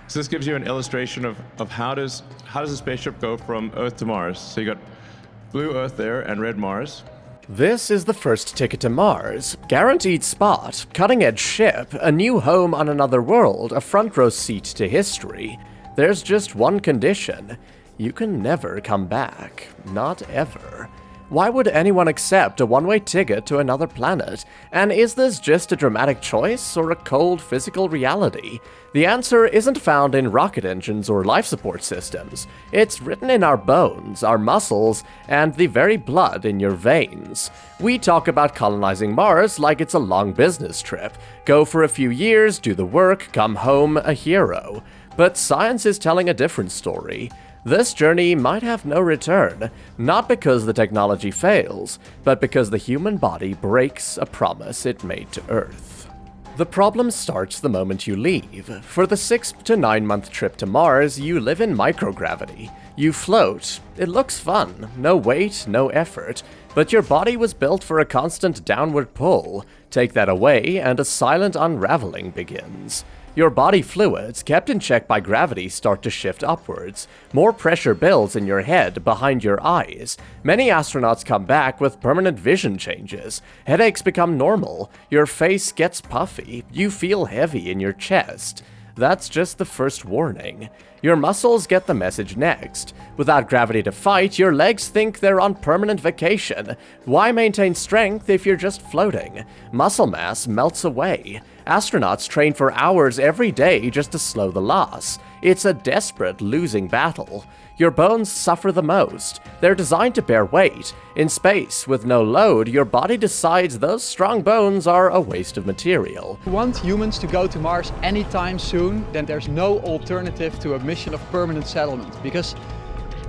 So this gives you an illustration of how does a spaceship go from Earth to Mars. So you got blue Earth there and red Mars. This is the first ticket to Mars. Guaranteed spot, cutting-edge ship, a new home on another world, a front-row seat to history. There's just one condition. You can never come back. Not ever. Why would anyone accept a one-way ticket to another planet? And is this just a dramatic choice or a cold physical reality? The answer isn't found in rocket engines or life support systems. It's written in our bones, our muscles, and the very blood in your veins. We talk about colonizing Mars like it's a long business trip. Go for a few years, do the work, come home a hero. But science is telling a different story. This journey might have no return, not because the technology fails, but because the human body breaks a promise it made to Earth. The problem starts the moment you leave. For the 6 to 9 month trip to Mars, you live in microgravity. You float. It looks fun. No weight, no effort. But your body was built for a constant downward pull. Take that away, and a silent unraveling begins. Your body fluids, kept in check by gravity, start to shift upwards. More pressure builds in your head, behind your eyes. Many astronauts come back with permanent vision changes. Headaches become normal. Your face gets puffy. You feel heavy in your chest. That's just the first warning. Your muscles get the message next. Without gravity to fight, your legs think they're on permanent vacation. Why maintain strength if you're just floating? Muscle mass melts away. Astronauts train for hours every day just to slow the loss. It's a desperate losing battle. Your bones suffer the most. They're designed to bear weight. In space, with no load, your body decides those strong bones are a waste of material. If you want humans to go to Mars anytime soon, then there's no alternative to a mission of permanent settlement, because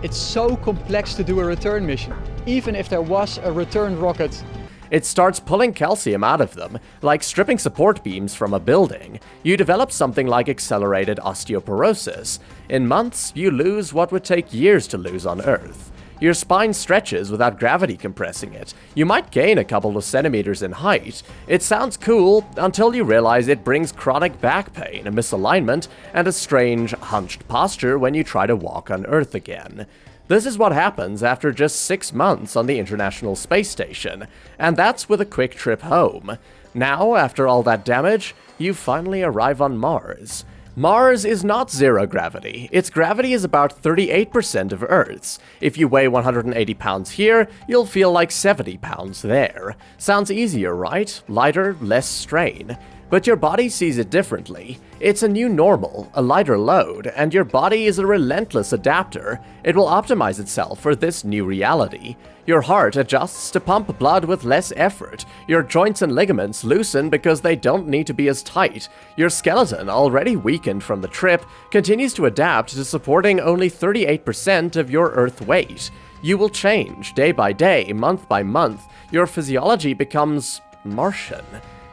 it's so complex to do a return mission. Even if there was a return rocket, it starts pulling calcium out of them, like stripping support beams from a building. You develop something like accelerated osteoporosis. In months, you lose what would take years to lose on Earth. Your spine stretches without gravity compressing it. You might gain a couple of centimeters in height. It sounds cool until you realize it brings chronic back pain, a misalignment, and a strange, hunched posture when you try to walk on Earth again. This is what happens after just 6 months on the International Space Station, and that's with a quick trip home. Now, after all that damage, you finally arrive on Mars. Mars is not zero gravity. Its gravity is about 38% of Earth's. If you weigh 180 pounds here, you'll feel like 70 pounds there. Sounds easier, right? Lighter, less strain. But your body sees it differently. It's a new normal, a lighter load, and your body is a relentless adapter. It will optimize itself for this new reality. Your heart adjusts to pump blood with less effort. Your joints and ligaments loosen because they don't need to be as tight. Your skeleton, already weakened from the trip, continues to adapt to supporting only 38% of your Earth weight. You will change day by day, month by month. Your physiology becomes Martian.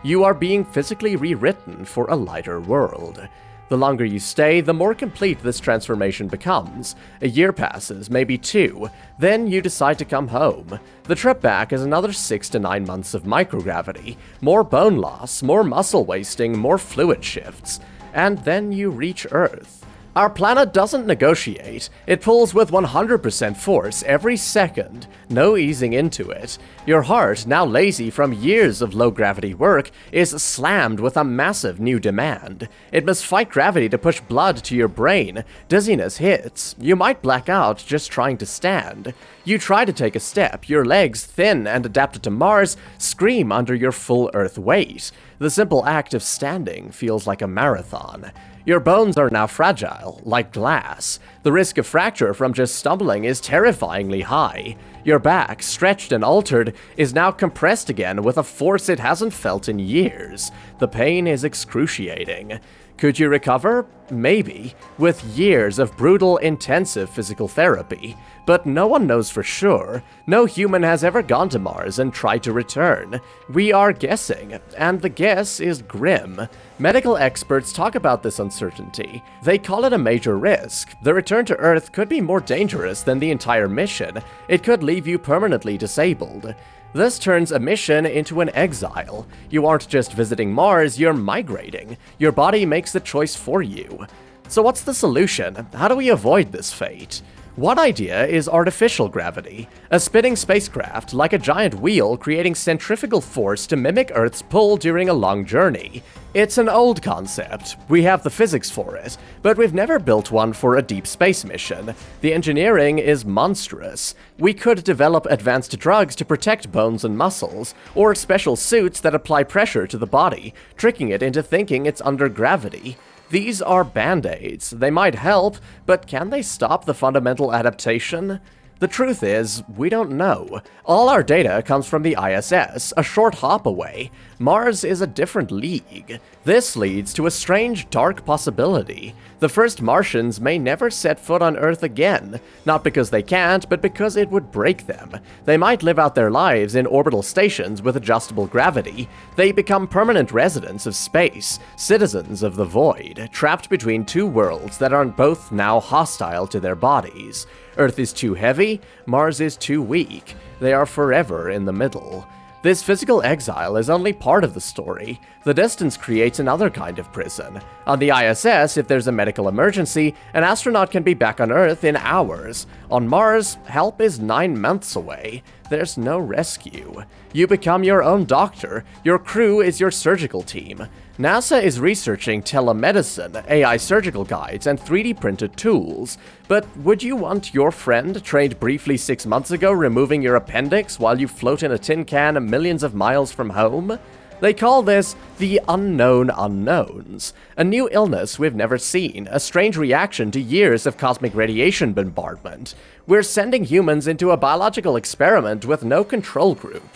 You are being physically rewritten for a lighter world. The longer you stay, the more complete this transformation becomes. A year passes, maybe 2, then you decide to come home. The trip back is another 6 to 9 months of microgravity, more bone loss, more muscle wasting, more fluid shifts, and then you reach Earth. Our planet doesn't negotiate. It pulls with 100% force every second, no easing into it. Your heart, now lazy from years of low-gravity work, is slammed with a massive new demand. It must fight gravity to push blood to your brain. Dizziness hits. You might black out just trying to stand. You try to take a step. Your legs, thin and adapted to Mars, scream under your full Earth weight. The simple act of standing feels like a marathon. Your bones are now fragile, like glass. The risk of fracture from just stumbling is terrifyingly high. Your back, stretched and altered, is now compressed again with a force it hasn't felt in years. The pain is excruciating. Could you recover? Maybe, with years of brutal, intensive physical therapy. But no one knows for sure. No human has ever gone to Mars and tried to return. We are guessing, and the guess is grim. Medical experts talk about this uncertainty. They call it a major risk. The return to Earth could be more dangerous than the entire mission. It could leave you permanently disabled. This turns a mission into an exile. You aren't just visiting Mars, you're migrating. Your body makes the choice for you. So what's the solution? How do we avoid this fate? One idea is artificial gravity, a spinning spacecraft like a giant wheel creating centrifugal force to mimic Earth's pull during a long journey. It's an old concept, we have the physics for it, but we've never built one for a deep space mission. The engineering is monstrous. We could develop advanced drugs to protect bones and muscles, or special suits that apply pressure to the body, tricking it into thinking it's under gravity. These are band-aids. They might help, but can they stop the fundamental adaptation? The truth is, we don't know. All our data comes from the ISS, a short hop away. Mars is a different league. This leads to a strange, dark possibility. The first Martians may never set foot on Earth again, not because they can't, but because it would break them. They might live out their lives in orbital stations with adjustable gravity. They become permanent residents of space, citizens of the void, trapped between two worlds that are both now hostile to their bodies. Earth is too heavy, Mars is too weak. They are forever in the middle. This physical exile is only part of the story. The distance creates another kind of prison. On the ISS, if there's a medical emergency, an astronaut can be back on Earth in hours. On Mars, help is 9 months away. There's no rescue. You become your own doctor. Your crew is your surgical team. NASA is researching telemedicine, AI surgical guides, and 3D printed tools. But would you want your friend trained briefly 6 months ago removing your appendix while you float in a tin can millions of miles from home? They call this the unknown unknowns, a new illness we've never seen, a strange reaction to years of cosmic radiation bombardment. We're sending humans into a biological experiment with no control group.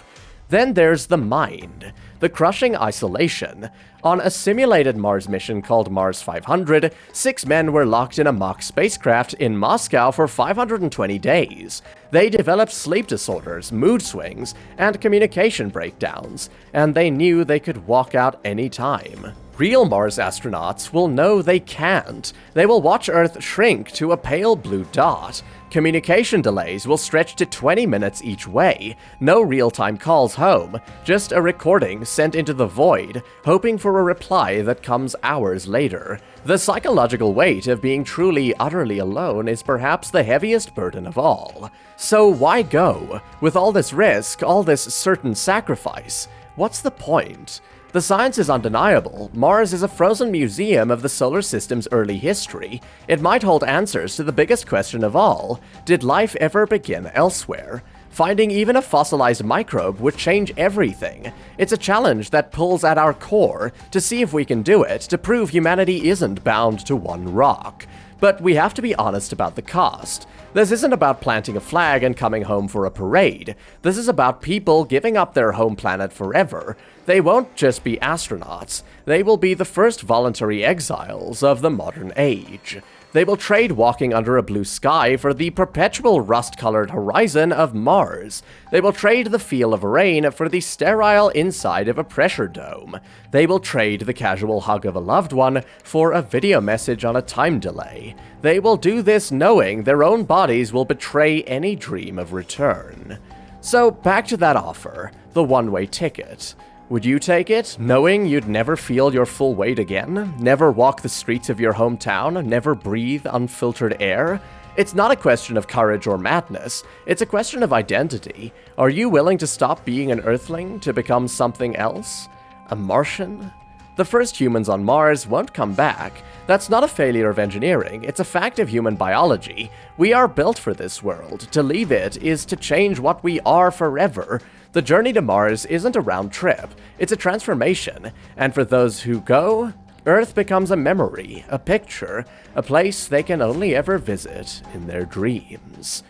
Then there's the mind, the crushing isolation. On a simulated Mars mission called Mars 500, 6 men were locked in a mock spacecraft in Moscow for 520 days. They developed sleep disorders, mood swings, and communication breakdowns, and they knew they could walk out any time. Real Mars astronauts will know they can't. They will watch Earth shrink to a pale blue dot. Communication delays will stretch to 20 minutes each way. No real-time calls home, just a recording sent into the void, hoping for a reply that comes hours later. The psychological weight of being truly, utterly alone is perhaps the heaviest burden of all. So why go? With all this risk, all this certain sacrifice, what's the point? The science is undeniable. Mars is a frozen museum of the solar system's early history. It might hold answers to the biggest question of all: did life ever begin elsewhere? Finding even a fossilized microbe would change everything. It's a challenge that pulls at our core, to see if we can do it, to prove humanity isn't bound to one rock. But we have to be honest about the cost. This isn't about planting a flag and coming home for a parade. This is about people giving up their home planet forever. They won't just be astronauts. They will be the first voluntary exiles of the modern age. They will trade walking under a blue sky for the perpetual rust-colored horizon of Mars. They will trade the feel of rain for the sterile inside of a pressure dome. They will trade the casual hug of a loved one for a video message on a time delay. They will do this knowing their own bodies will betray any dream of return. So back to that offer, the one-way ticket. Would you take it, knowing you'd never feel your full weight again? Never walk the streets of your hometown? Never breathe unfiltered air? It's not a question of courage or madness. It's a question of identity. Are you willing to stop being an Earthling to become something else? A Martian? The first humans on Mars won't come back. That's not a failure of engineering, it's a fact of human biology. We are built for this world. To leave it is to change what we are forever. The journey to Mars isn't a round trip, it's a transformation. And for those who go, Earth becomes a memory, a picture, a place they can only ever visit in their dreams.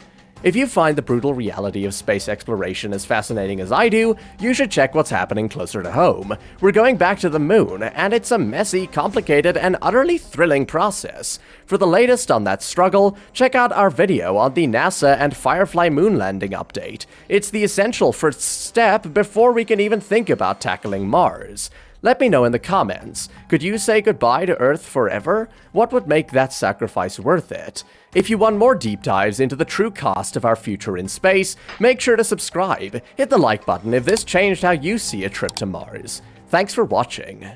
If you find the brutal reality of space exploration as fascinating as I do, you should check what's happening closer to home. We're going back to the moon, and it's a messy, complicated, and utterly thrilling process. For the latest on that struggle, check out our video on the NASA and Firefly moon landing update. It's the essential first step before we can even think about tackling Mars. Let me know in the comments. Could you say goodbye to Earth forever? What would make that sacrifice worth it? If you want more deep dives into the true cost of our future in space, make sure to subscribe. Hit the like button if this changed how you see a trip to Mars. Thanks for watching.